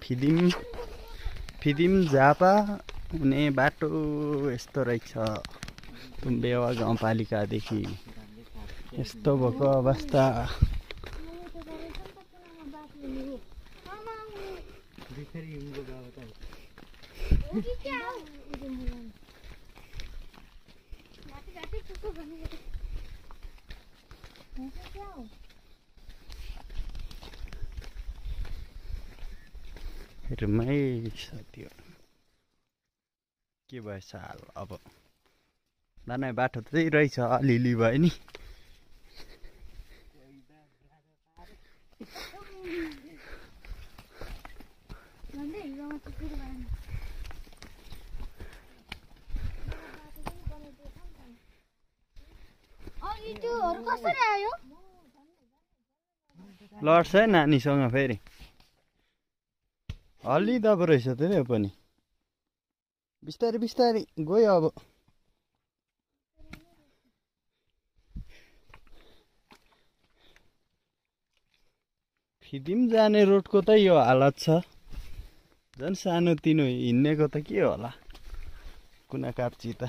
फिदिम झापा हुने बाटो यस्तो रहेछ। तुम्बेवा गाउँपालिकादेखि यस्तो भएको अवस्था। रमाइलो त्यो के भएछ हाल अब दाना बाटो त्यही रहेछ अलिअलि भयो नि। लड्छ है नानीसँग फेरि हल्लिँदा पो रहेछ त नि पनि बिस्तारै बिस्तारै गयो अब। फिदिम जाने रोडको त यो हालत छ। झन् सानो तिनो हिँड्नेको त के होला कुना काप्ची त।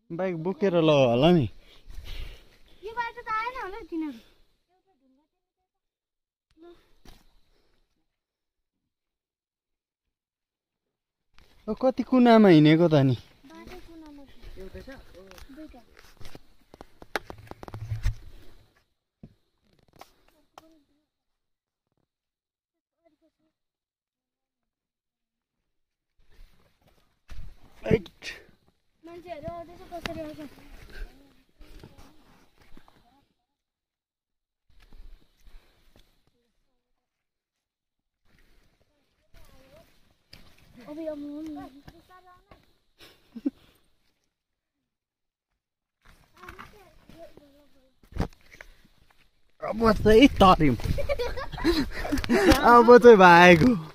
बाइक बोकेर ल होला नि। यो बाटो त आएन होला तिनीहरु। कति कुनामा हिँडेको त नि। बाटो कुनामा एउटा छ दुईटा। मान्छेहरु आउँदैछ कसरी आउँछ। अब चाहिँ तर्यौं अब चाहिँ भागेको।